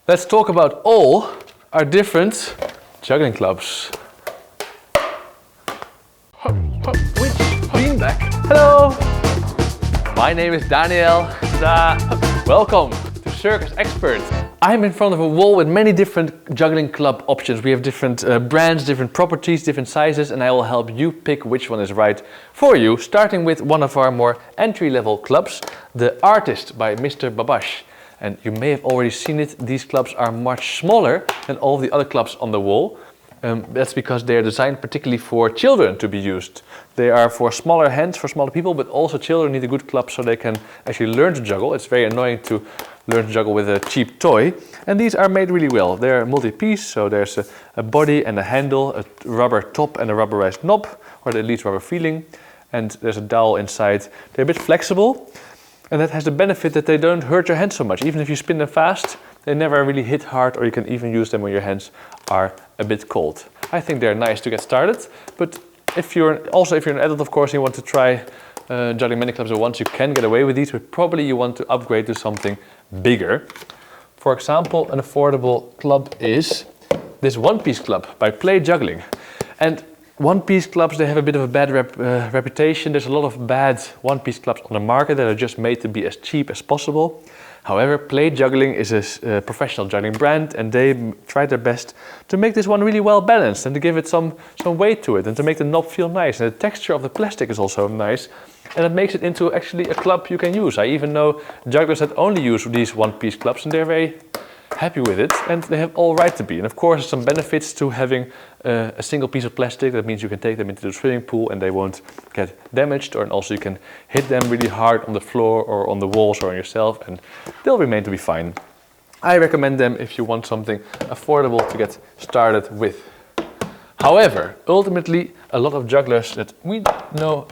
Let's talk about all our different juggling clubs. Which beanbag? Hello! My name is Daniel. Welcome to Circus-expert. I'm in front of a wall with many different juggling club options. We have different brands, different properties, different sizes, and I will help you pick which one is right for you, starting with one of our more entry-level clubs, the Artist by Mr. Babash. And you may have already seen it, these clubs are much smaller than all the other clubs on the wall. That's because they are designed particularly for children to be used. They are for smaller hands, for smaller people, but also children need a good club so they can actually learn to juggle. It's very annoying to learn to juggle with a cheap toy. And these are made really well. They're multi-piece, so there's a body and a handle, a rubber top and a rubberized knob, or at least rubber feeling. And there's a dowel inside. They're a bit flexible. And that has the benefit that they don't hurt your hands so much. Even if you spin them fast, they never really hit hard, or you can even use them when your hands are a bit cold. I think they're nice to get started, but if you're an adult, of course, and you want to try juggling many clubs at once, you can get away with these, but probably you want to upgrade to something bigger. For example, an affordable club is this one-piece club by Play Juggling. And one-piece clubs, they have a bit of a bad reputation. There's a lot of bad one-piece clubs on the market that are just made to be as cheap as possible. However, Play Juggling is a professional juggling brand, and they tried their best to make this one really well balanced and to give it some weight to it and to make the knob feel nice. And the texture of the plastic is also nice, and it makes it into actually a club you can use. I even know jugglers that only use these one-piece clubs, and they're very happy with it, and they have all right to be. And of course, there's some benefits to having a single piece of plastic. That means you can take them into the swimming pool and they won't get damaged, and also you can hit them really hard on the floor or on the walls or on yourself, and they'll remain to be fine. I recommend them if you want something affordable to get started with. However, ultimately, a lot of jugglers that we know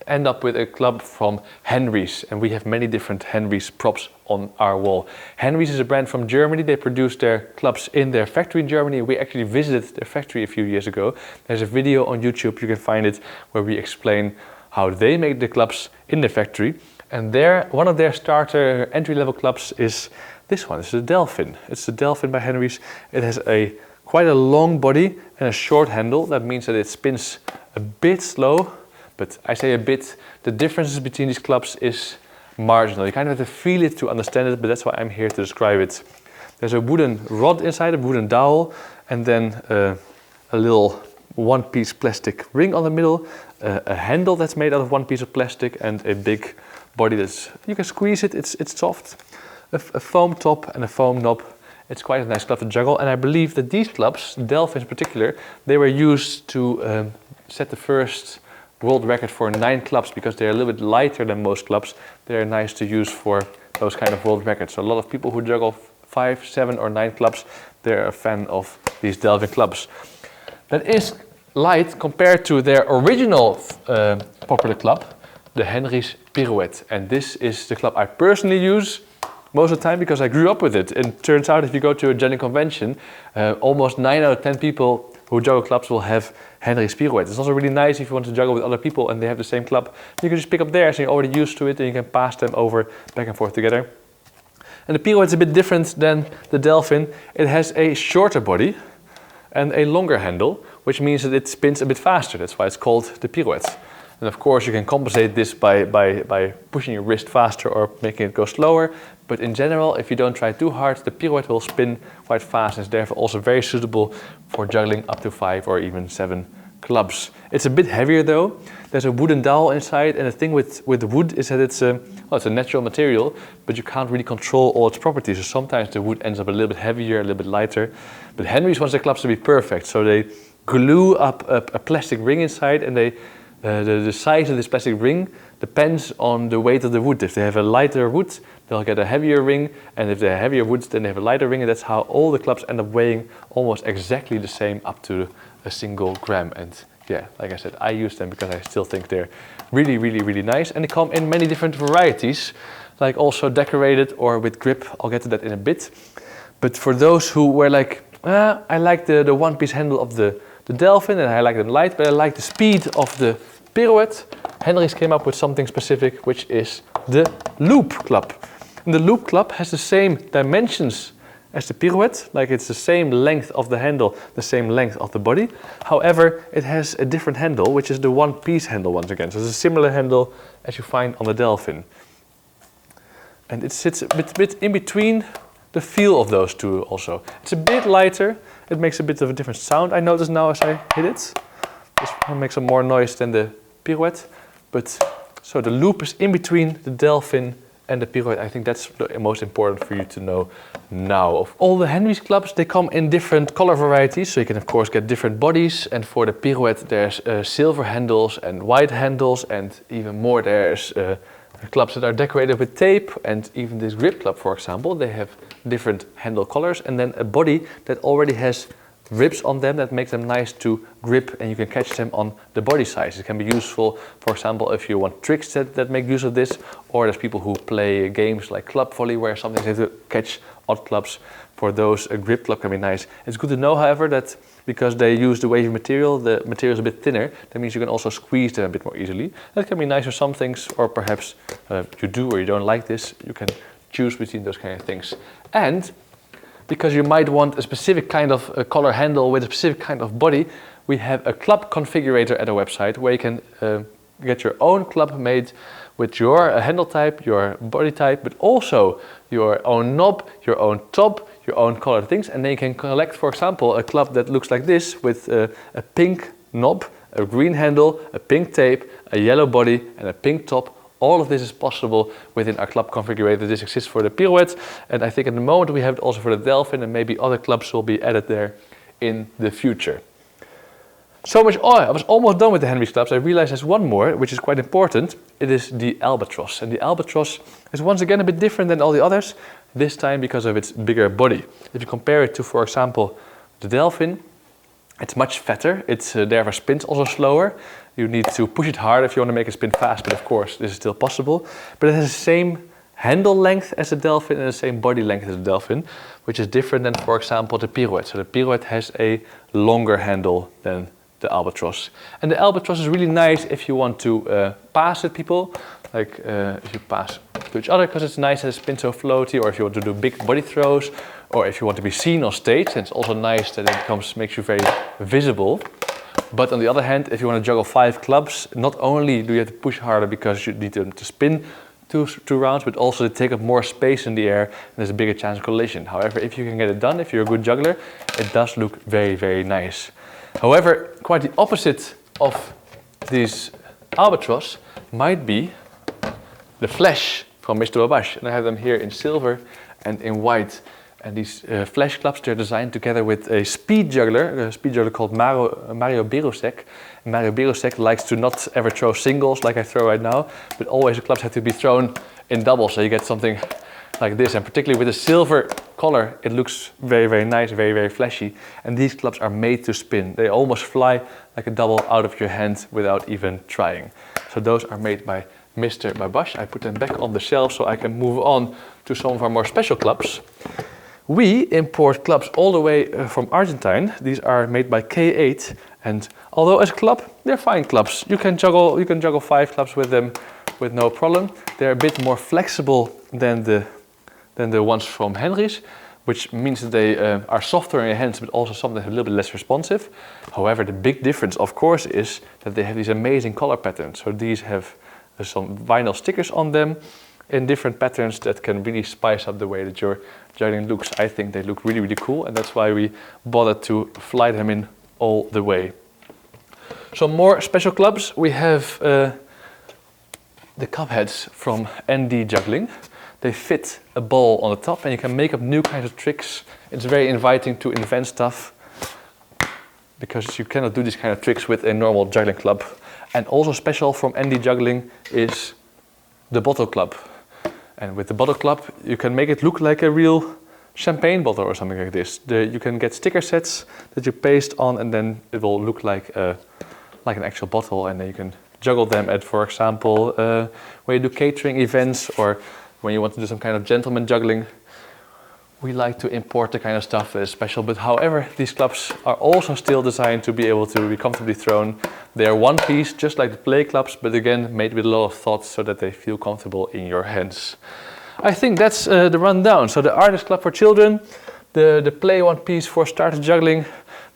end up with a club from Henry's, and we have many different Henry's props on our wall. Henry's is a brand from Germany. They produce their clubs in their factory in Germany. We actually visited their factory a few years ago. There's a video on YouTube, you can find it, where we explain how they make the clubs in the factory. And one of their starter entry-level clubs is this one. It's the Delphin. It's the Delphin by Henry's. It has quite a long body and a short handle. That means that it spins a bit slow. But I say a bit, the differences between these clubs is marginal. You kind of have to feel it to understand it, but that's why I'm here to describe it. There's a wooden rod inside, a wooden dowel, and then a little one-piece plastic ring on the middle, a handle that's made out of one piece of plastic, and a big body you can squeeze it, it's soft. A foam top and a foam knob. It's quite a nice club to juggle, and I believe that these clubs, Delphin in particular, they were used to set the first world record for 9 clubs, because they're a little bit lighter than most clubs. They're nice to use for those kind of world records. So a lot of people who juggle 5, 7 or 9 clubs, they're a fan of these Delphin clubs. That is light compared to their original popular club, the Henry's Pirouette. And this is the club I personally use most of the time because I grew up with it. And it turns out if you go to a juggling convention, almost 9 out of 10 people who juggle clubs will have Henry's Pirouette. It's also really nice if you want to juggle with other people and they have the same club. You can just pick up theirs and you're already used to it, and you can pass them over back and forth together. And the Pirouette is a bit different than the Delphin. It has a shorter body and a longer handle, which means that it spins a bit faster. That's why it's called the Pirouette. And of course you can compensate this by pushing your wrist faster or making it go slower. But in general, if you don't try too hard, the Pirouette will spin quite fast and is therefore also very suitable for juggling up to 5 or even 7 clubs. It's a bit heavier though. There's a wooden dowel inside, and the thing with wood is that it's a natural material, but you can't really control all its properties. So sometimes the wood ends up a little bit heavier, a little bit lighter. But Henry's wants their clubs to be perfect, so they glue up a plastic ring inside, and the size of this plastic ring depends on the weight of the wood. If they have a lighter wood, they'll get a heavier ring, and if they have heavier woods, then they have a lighter ring, and that's how all the clubs end up weighing almost exactly the same up to a single gram. And yeah, like I said, I use them because I still think they're really, really, really nice, and they come in many different varieties, like also decorated or with grip. I'll get to that in a bit. But for those who were like, I like the one-piece handle of the Delphin, and I like them light, but I like the speed of the Pirouette, Henry's came up with something specific, which is the Loop Club. And the Loop Club has the same dimensions as the pirouette, like it's the same length of the handle, the same length of the body. However, it has a different handle, which is the one-piece handle once again. So it's a similar handle as you find on the Delphin. And it sits a bit in between the feel of those two also. It's a bit lighter, it makes a bit of a different sound, I notice now as I hit it. This one makes some more noise than the pirouette. But so the loop is in between the Delphin and the pirouette. I think that's the most important for you to know now. All the Henry's clubs, they come in different color varieties, so you can of course get different bodies. And for the pirouette there's silver handles and white handles, and even more there's clubs that are decorated with tape. And even this grip club, for example, they have different handle colors, and then a body that already has ribs on them that makes them nice to grip, and you can catch them on the body size. It can be useful, for example, if you want tricks that make use of this, or there's people who play games like club volley where sometimes they have to catch odd clubs. For those, a grip club can be nice. It's good to know, however, that because they use the wavy material, the material is a bit thinner. That means you can also squeeze them a bit more easily. That can be nice for some things, or perhaps you do or you don't like this. You can choose between those kind of things. And because you might want a specific kind of color handle with a specific kind of body, we have a club configurator at our website where you can get your own club made with your handle type, your body type, but also your own knob, your own top, your own colored things. And then you can collect, for example, a club that looks like this with a pink knob, a green handle, a pink tape, a yellow body and a pink top. All of this is possible within our club configurator. This exists for the pirouette, and I think at the moment we have it also for the Delphin, and maybe other clubs will be added there in the future. So much. Oh, I was almost done with the Henry's clubs. I realized there's one more, which is quite important. It is the Albatross, and the Albatross is once again a bit different than all the others. This time because of its bigger body. If you compare it to, for example, the Delphin, it's much fatter. It's therefore spins also slower. You need to push it hard if you want to make it spin fast, but of course this is still possible. But it has the same handle length as the Delphin and the same body length as the Delphin, which is different than, for example, the pirouette. So the pirouette has a longer handle than the Albatross. And the Albatross is really nice if you want to pass with people, like if you pass to each other, because it's nice that it spins so floaty, or if you want to do big body throws, or if you want to be seen on stage, and it's also nice that it makes you very visible. But on the other hand, if you want to juggle 5 clubs, not only do you have to push harder because you need to spin two rounds, but also to take up more space in the air, and there's a bigger chance of collision. However, if you can get it done, if you're a good juggler, it does look very, very nice. However, quite the opposite of these Albatross might be the Flash from Mr. Wabash. And I have them here in silver and in white. And these Flash clubs, they're designed together with a speed juggler called Mario Berusek. And Mario Berusek likes to not ever throw singles like I throw right now, but always the clubs have to be thrown in doubles, so you get something like this. And particularly with the silver color, it looks very, very nice, very, very flashy. And these clubs are made to spin. They almost fly like a double out of your hand without even trying. So those are made by Mr. Wabash. I put them back on the shelf so I can move on to some of our more special clubs. We import clubs all the way from Argentine. These are made by K8, and although as a club, they're fine clubs. You can juggle 5 clubs with them with no problem. They're a bit more flexible than the ones from Henry's, which means that they are softer in your hands, but also sometimes a little bit less responsive. However, the big difference, of course, is that they have these amazing color patterns. So these have some vinyl stickers on them in different patterns that can really spice up the way that your juggling looks. I think they look really, really cool, and that's why we bothered to fly them in all the way. Some more special clubs. We have the cup heads from ND Juggling. They fit a ball on the top, and you can make up new kinds of tricks. It's very inviting to invent stuff, because you cannot do these kind of tricks with a normal juggling club. And also special from ND Juggling is the bottle club. And with the bottle club, you can make it look like a real champagne bottle or something like this. You can get sticker sets that you paste on, and then it will look like an actual bottle, and then you can juggle them at, for example, when you do catering events, or when you want to do some kind of gentleman juggling. We like to import the kind of stuff that is special, but however, these clubs are also still designed to be able to be comfortably thrown. They are one piece, just like the play clubs, but again, made with a lot of thought so that they feel comfortable in your hands. I think that's the rundown. So the Artist Club for children, the play one piece for starter juggling.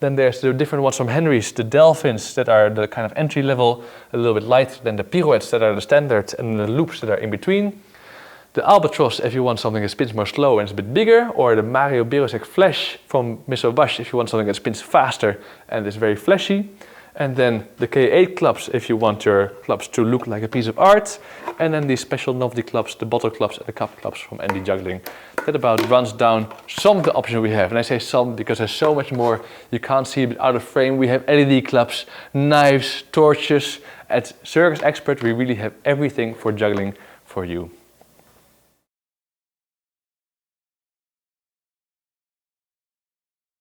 Then there's the different ones from Henry's, the Delphins that are the kind of entry level, a little bit lighter than the pirouettes that are the standard, and the loops that are in between. The Albatross if you want something that spins more slow and is a bit bigger, or the Mario Birosek Flash from Miss Obash if you want something that spins faster and is very flashy. And then the K8 clubs if you want your clubs to look like a piece of art. And then these special novelty clubs, the bottle clubs and the cup clubs from Andy Juggling. That about runs down some of the options we have. And I say some because there's so much more. You can't see it out of frame. We have LED clubs, knives, torches. At Circus-expert we really have everything for juggling for you.